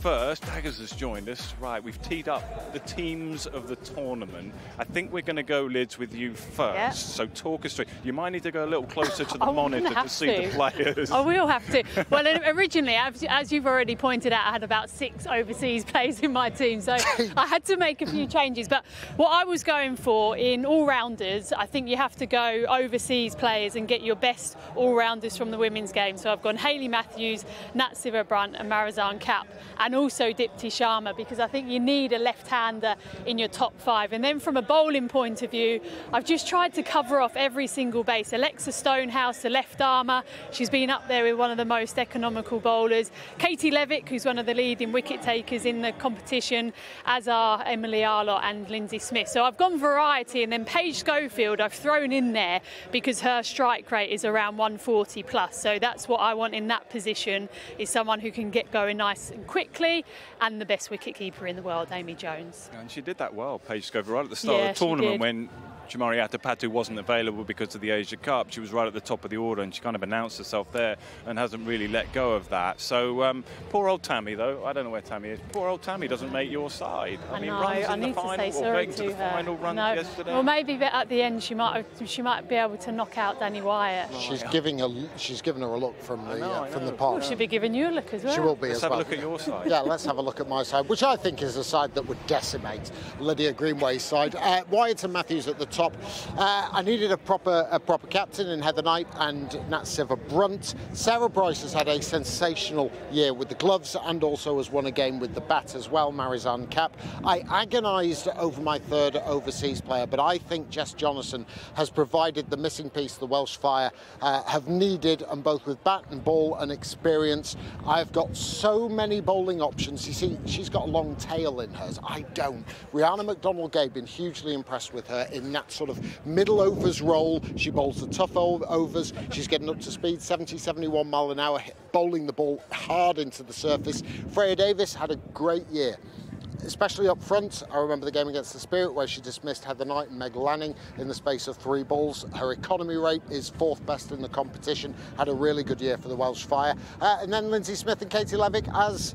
first, Daggers has joined us. Right, we've teed up the teams of the tournament. I think we're going to go, Lids, with you first. Yeah. So talk us through. You might need to go a little closer to the monitor to see the players. I will have to. Well, originally, as you've already pointed out, I had about 6 overseas players in my team, so I had to make a few changes. But what I was going for in all-rounders, I think you have to go overseas players and get your best all-rounders from the women's game. So I've gone Hayley Matthews, Nat Sciver-Brunt and Marizanne Kapp, and also Dipti Sharma, because I think you need a left-hander in your top 5. And then from a bowling point of view, I've just tried to cover off every single base. Alexa Stonehouse, the left armour, she's been up there with one of the most economical bowlers. Katie Levick, who's one of the leading wicket takers in the competition, as are Emily Arlott and Lindsay Smith. So I've gone variety, and then Paige Schofield I've thrown in there because her strike rate is around 140 plus. So that's what I want in that position, is someone who can get going nice and quickly, and the best wicketkeeper in the world, Amy Jones. And she did that well, Paige Schofield, right at the start of the tournament when Jamari Atapatu wasn't available because of the Asia Cup. She was right at the top of the order, and she kind of announced herself there and hasn't really let go of that. So poor old Tammy, though. I don't know where Tammy is. Poor old Tammy doesn't make your side. I mean, runs in the final, or going to the final run yesterday. Well, maybe at the end she might be able to knock out Danny Wyatt. She's given her a look from the pot. Well, she'll be giving you a look as well. She will be as well. Let's have a look at your side. Yeah, let's have a look at my side, which I think is a side that would decimate Lydia Greenway's side. Wyatt and Matthews at the top. I needed a proper captain in Heather Knight and Nat Sciver-Brunt. Sarah Bryce has had a sensational year with the gloves and also has won a game with the bat as well, Marizanne Kapp. I agonised over my third overseas player, but I think Jess Jonathan has provided the missing piece the Welsh Fire have needed, and both with bat and ball and experience. I've got so many bowling options. You see, she's got a long tail in hers. I don't. Rihanna McDonald-Gay, been hugely impressed with her in that sort of middle overs role. She bowls the tough overs. She's getting up to speed, 70, 71 mile an hour, bowling the ball hard into the surface. Freya Davis had a great year, especially up front. I remember the game against the Spirit where she dismissed Heather Knight and Meg Lanning in the space of 3 balls. Her economy rate is 4th best in the competition. Had a really good year for the Welsh Fire. And then Lindsay Smith and Katie Levick, as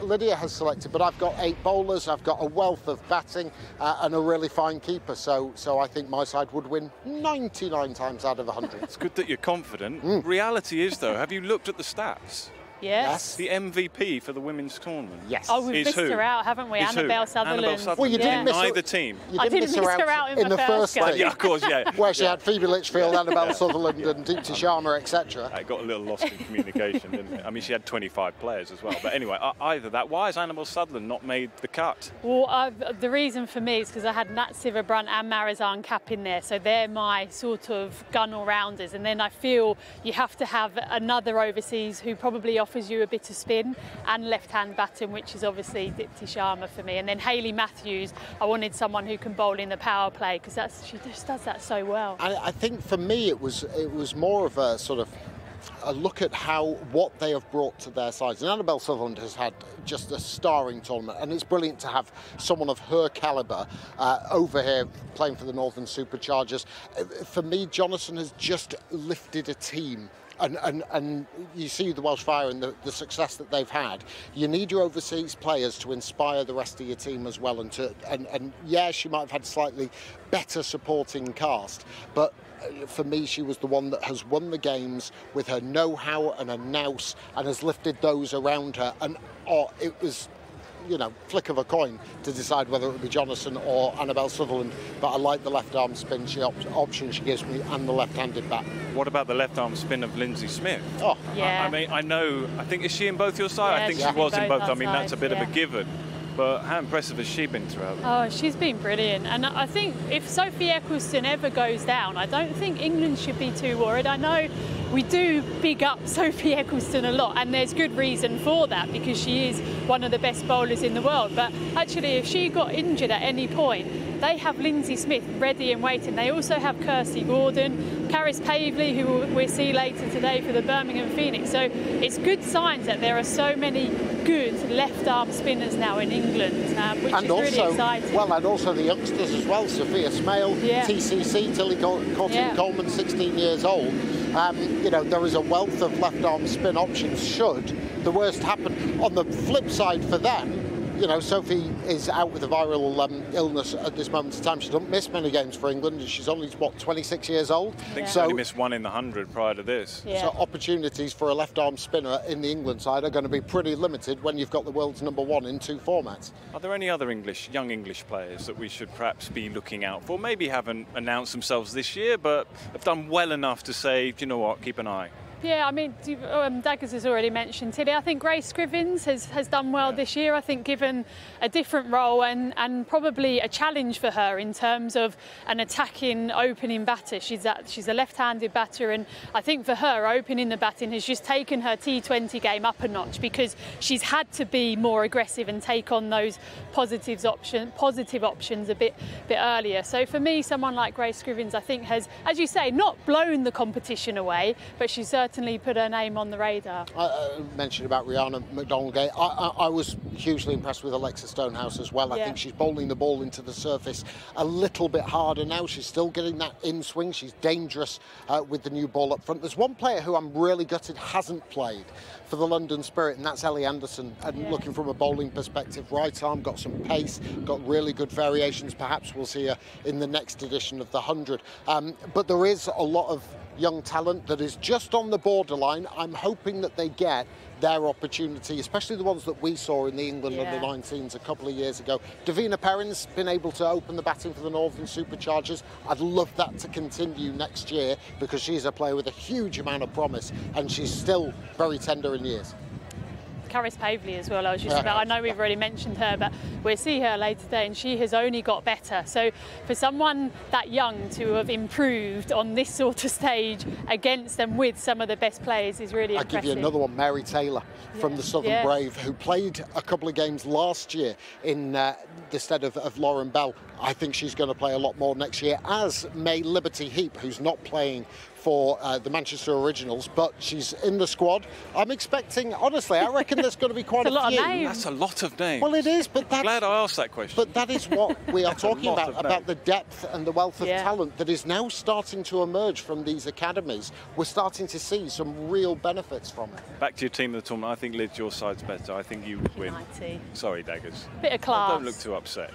Lydia has selected. But I've got 8 bowlers. I've got a wealth of batting and a really fine keeper. So I think my side would win 99 times out of 100. It's good that you're confident. Reality is, though, have you looked at the stats? Yes. The MVP for the women's tournament. Yes. Oh, we've missed her out, haven't we? Annabelle Sutherland. Annabelle Sutherland. Well, you didn't miss either team. I didn't miss her out in the first game. Yeah, of course, yeah. Where she had Phoebe Litchfield, Annabelle Sutherland and Dipti Sharma, etc. It got a little lost in communication, didn't it? I mean, she had 25 players as well. But anyway, either that. Why has Annabelle Sutherland not made the cut? Well, the reason for me is because I had Nat Sciver-Brunt and Marizanne Kapp in there. So they're my sort of gun all-rounders. And then I feel you have to have another overseas who probably offers you a bit of spin and left-hand batting, which is obviously Dipti Sharma for me. And then Hayley Matthews, I wanted someone who can bowl in the power play, because she just does that so well. I think for me it was more of a sort of a look at what they have brought to their sides. And Annabelle Sutherland has had just a starring tournament, and it's brilliant to have someone of her calibre over here playing for the Northern Superchargers. For me, Jonathan has just lifted a team. And you see the Welsh Fire and the success that they've had. You need your overseas players to inspire the rest of your team as well. And yeah, she might have had slightly better supporting cast, but for me, she was the one that has won the games with her know-how and her nous, and has lifted those around her. And it was, you know, flick of a coin to decide whether it would be Jonathan or Annabelle Sutherland, but I like the left arm spin option she gives me and the left-handed bat. What about the left arm spin of Lindsay Smith? Oh, yeah. I mean, I think, is she in both your sides? Yeah, I think she was in both. I mean, that's a bit of a yeah. given. But how impressive has she been throughout? Oh, she's been brilliant. And I think if Sophie Eccleston ever goes down, I don't think England should be too worried. I know we do big up Sophie Eccleston a lot, and there's good reason for that, because she is one of the best bowlers in the world. But actually, if she got injured at any point, they have Lindsay Smith ready and waiting. They also have Kirsty Gordon, Caris Pavley, who we'll see later today for the Birmingham Phoenix. So it's good signs that there are so many good left-arm spinners now in England, which is really exciting. Well, and also the youngsters as well, Sophia Smale, TCC, Tilly Coleman, 16 years old. You know, there is a wealth of left-arm spin options should the worst happen. On the flip side for them, you know, Sophie is out with a viral illness at this moment in time. She doesn't miss many games for England. She's only, what, 26 years old? I think she only missed 1 in the 100 prior to this. Yeah. So opportunities for a left-arm spinner in the England side are going to be pretty limited when you've got the world's #1 in 2 formats. Are there any other young English players that we should perhaps be looking out for? Maybe haven't announced themselves this year, but have done well enough to say, do you know what, keep an eye. Yeah, I mean, Daggers has already mentioned today. I think Grace Scrivens has done well this year. I think given a different role and probably a challenge for her in terms of an attacking opening batter. She's a left-handed batter, and I think for her, opening the batting has just taken her T20 game up a notch because she's had to be more aggressive and take on those positive options a bit earlier. So for me, someone like Grace Scrivens, I think has, as you say, not blown the competition away, but she's certainly put her name on the radar. I mentioned about Rihanna McDonald-Gay. I was hugely impressed with Alexa Stonehouse as well. I think she's bowling the ball into the surface a little bit harder now. She's still getting that in swing. She's dangerous with the new ball up front. There's one player who I'm really gutted hasn't played for the London Spirit, and that's Ellie Anderson. And looking from a bowling perspective, right arm, got some pace, got really good variations. Perhaps we'll see her in the next edition of the 100. But there is a lot of young talent that is just on the borderline. I'm hoping that they get their opportunity, especially the ones that we saw in the England under-19s a couple of years ago. Davina Perrin's been able to open the batting for the Northern Superchargers. I'd love that to continue next year because she's a player with a huge amount of promise and she's still very tender in years. Caris Pavley as well, I know we've already mentioned her, but we'll see her later today, and she has only got better. So for someone that young to have improved on this sort of stage against and with some of the best players is really impressive. I'll give you another one, Mary Taylor from the Southern Brave, who played a couple of games last year in the stead of Lauren Bell. I think she's going to play a lot more next year, as may Liberty Heap, who's not playing for the Manchester Originals, but she's in the squad. I'm expecting, honestly, I reckon there's going to be quite a lot few. Of names. That's a lot of names. Well, it is, but that's... Glad I asked that question. But that is what we are talking about the depth and the wealth of talent that is now starting to emerge from these academies. We're starting to see some real benefits from it. Back to your team of the tournament. I think, Liz, your side's better. I think you win. Sorry, Daggers. Bit of class. Don't look too upset.